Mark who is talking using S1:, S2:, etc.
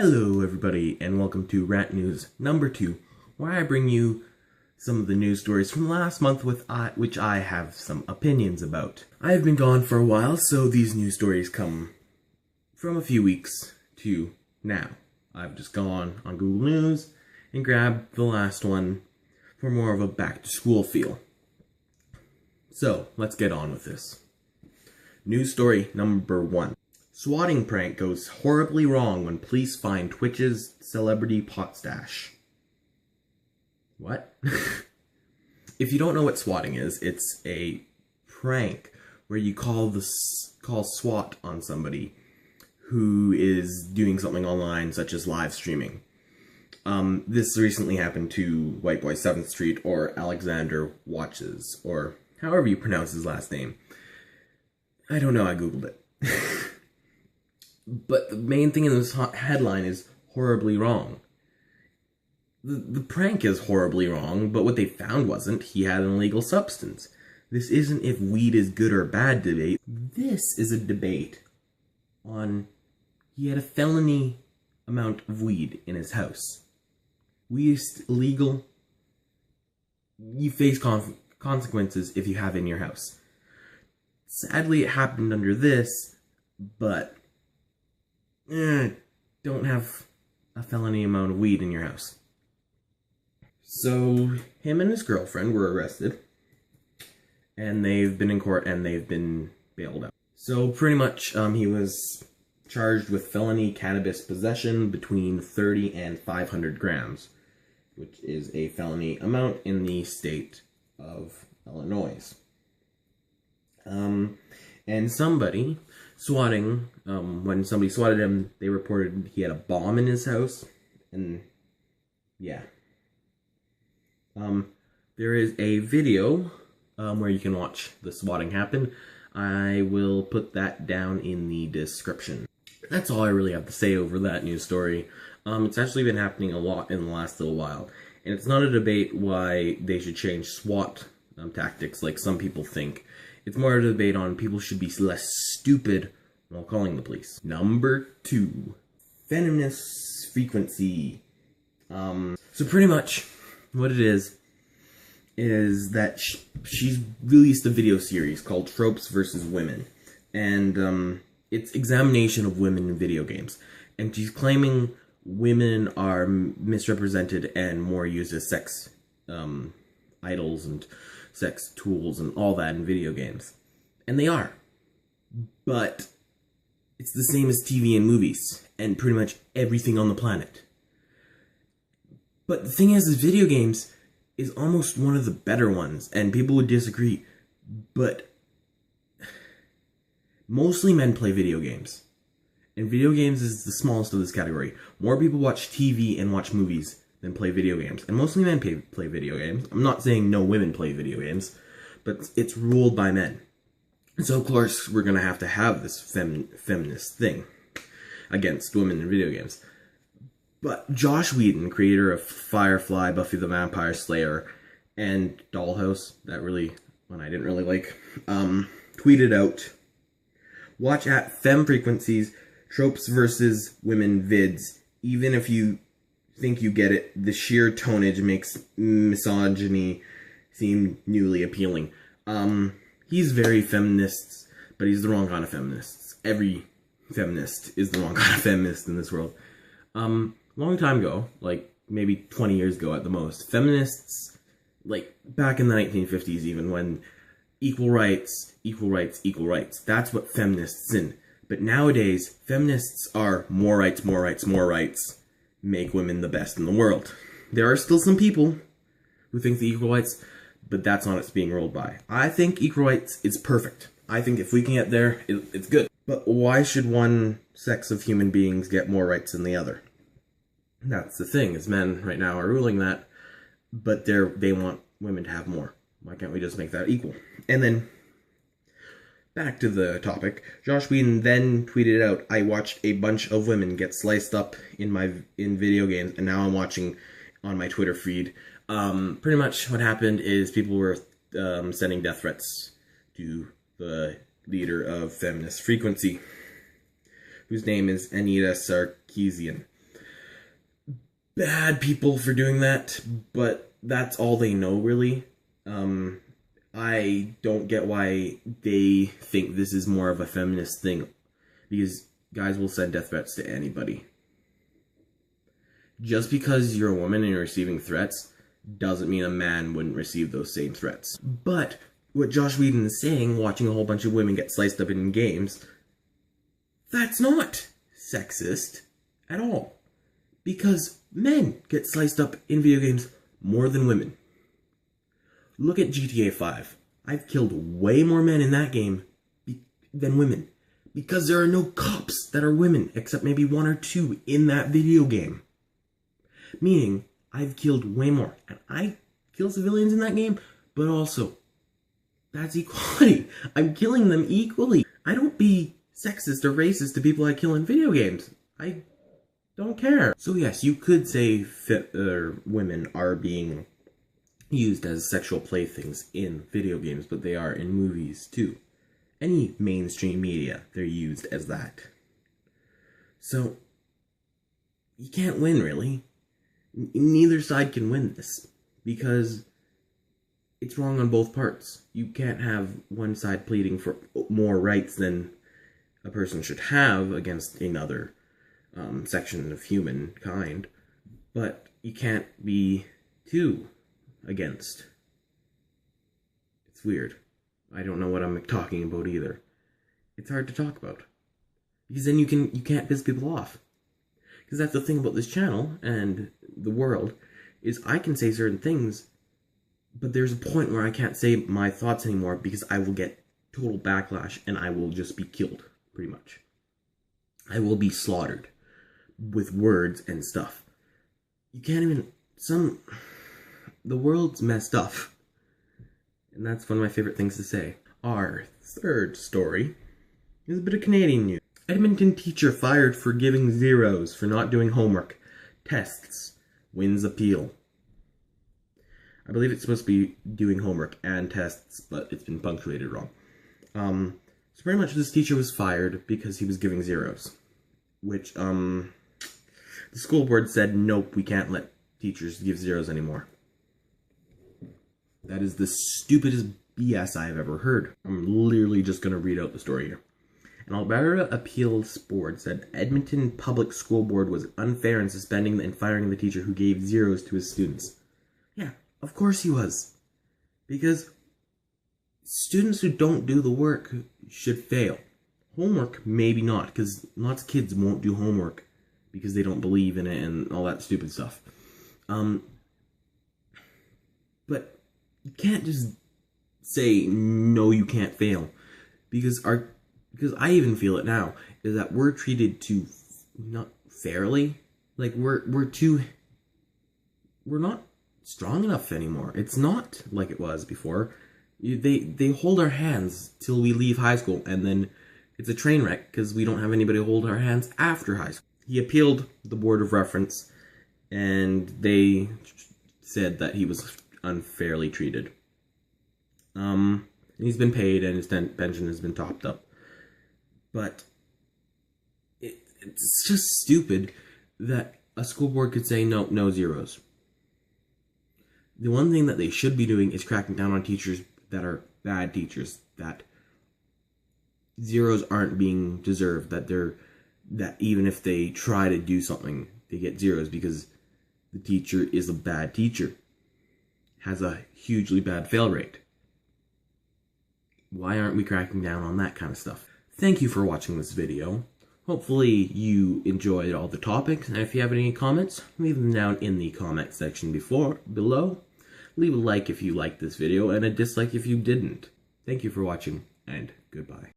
S1: Hello everybody, and welcome to Rant News number 2, where I bring you some of the news stories from last month which I have some opinions about. I have been gone for a while, so these news stories come from a few weeks to now. I've just gone on Google News and grabbed the last one for more of a back-to-school feel. So, let's get on with this. News story number 1. Swatting prank goes horribly wrong when police find Twitch's celebrity pot stash. What? If you don't know what swatting is, it's a prank where you call SWAT on somebody who is doing something online, such as live streaming. This recently happened to White Boy 7th Street, or Alexander Watches, or however you pronounce his last name. I don't know, I googled it. But the main thing in this headline is horribly wrong. The prank is horribly wrong, but what they found wasn't. He had an illegal substance. This isn't if weed is good or bad debate. This is a debate on he had a felony amount of weed in his house. Weed is illegal. You face consequences if you have it in your house. Sadly, it happened under this, but don't have a felony amount of weed in your house. So, him and his girlfriend were arrested, and they've been in court and they've been bailed out. So, pretty much, he was charged with felony cannabis possession between 30 and 500 grams, which is a felony amount in the state of Illinois. And somebody swatting, when somebody swatted him, they reported he had a bomb in his house, and yeah. There is a video, where you can watch the swatting happen. I will put that down in the description. That's all I really have to say over that news story. It's actually been happening a lot in the last little while, and it's not a debate why they should change SWAT tactics like some people think. It's more a debate on people should be less stupid while calling the police. Number 2. Feminists frequency. So pretty much what it is that she's released a video series called Tropes versus Women. And it's examination of women in video games. And she's claiming women are misrepresented and more used as sex idols and sex tools and all that in video games. And they are. But it's the same as TV and movies and pretty much everything on the planet. But the thing is video games is almost one of the better ones, and people would disagree, but mostly men play video games. And video games is the smallest of this category. More people watch TV and watch movies than play video games. And mostly men play video games. I'm not saying no women play video games, but it's ruled by men. So of course, we're gonna have to have this feminist thing against women in video games. But Josh Whedon, creator of Firefly, Buffy the Vampire Slayer, and Dollhouse, that one I didn't really like, tweeted out, "Watch at Fem Frequencies, Tropes versus Women vids. Even if you think you get it, the sheer tonnage makes misogyny seem newly appealing." He's very feminist, but he's the wrong kind of feminists. Every feminist is the wrong kind of feminist in this world. Long time ago, like maybe 20 years ago at the most, feminists, like back in the 1950s even, when equal rights, equal rights, equal rights, that's what feminists in. But nowadays, feminists are more rights, more rights, more rights, make women the best in the world. There are still some people who think the equal rights, but that's not what's being rolled by. I think equal rights is perfect. I think if we can get there, it's good. But why should one sex of human beings get more rights than the other? That's the thing, is men right now are ruling that, but they want women to have more. Why can't we just make that equal? And then, back to the topic, Josh Whedon then tweeted out, "I watched a bunch of women get sliced up in video games, and now I'm watching on my Twitter feed." Pretty much what happened is people were sending death threats to the leader of Feminist Frequency, whose name is Anita Sarkeesian. bad people for doing that, but that's all they know, really. I don't get why they think this is more of a feminist thing, because guys will send death threats to anybody. Just because you're a woman and you're receiving threats doesn't mean a man wouldn't receive those same threats. But what Josh Whedon is saying, watching a whole bunch of women get sliced up in games, that's not sexist at all. Because men get sliced up in video games more than women. Look at GTA 5. I've killed way more men in that game than women. Because there are no cops that are women, except maybe 1 or 2 in that video game. Meaning, I've killed way more. And I kill civilians in that game, but also, that's equality. I'm killing them equally. I don't be sexist or racist to people I kill in video games. I don't care. So yes, you could say women are being used as sexual playthings in video games, but they are in movies too. Any mainstream media, they're used as that. So, you can't win, really. Neither side can win this, because it's wrong on both parts. You can't have one side pleading for more rights than a person should have against another section of humankind, but you can't be too against. It's weird. I don't know what I'm talking about either. It's hard to talk about, because then you can't piss people off. Because that's the thing about this channel and the world, is I can say certain things, but there's a point where I can't say my thoughts anymore because I will get total backlash and I will just be killed, pretty much. I will be slaughtered with words and stuff. You can't even... The world's messed up. And that's one of my favorite things to say. Our third story is a bit of Canadian news. Edmonton teacher fired for giving zeros for not doing homework. Tests. Wins appeal. I believe it's supposed to be doing homework and tests, but it's been punctuated wrong. So pretty much this teacher was fired because he was giving zeros. Which, the school board said, nope, we can't let teachers give zeros anymore. That is the stupidest BS I've ever heard. I'm literally just going to read out the story here. An Alberta Appeals Board said Edmonton Public School Board was unfair in suspending and firing the teacher who gave zeros to his students. Yeah, of course he was. Because students who don't do the work should fail. Homework, maybe not, because lots of kids won't do homework because they don't believe in it and all that stupid stuff. But you can't just say, no, you can't fail. Because I even feel it now, is that we're treated not fairly. Like, we're not strong enough anymore. It's not like it was before. They hold our hands till we leave high school, and then it's a train wreck because we don't have anybody to hold our hands after high school. He appealed the Board of Reference, and they said that he was unfairly treated. He's been paid, and his pension has been topped up. But it's just stupid that a school board could say no zeros. The one thing that they should be doing is cracking down on teachers that are bad teachers, that zeros aren't being deserved, that even if they try to do something, they get zeros because the teacher is a bad teacher, has a hugely bad fail rate. Why aren't we cracking down on that kind of stuff? Thank you for watching this video. Hopefully you enjoyed all the topics, and if you have any comments, leave them down in the comment section below. Leave a like if you liked this video, and a dislike if you didn't. Thank you for watching, and goodbye.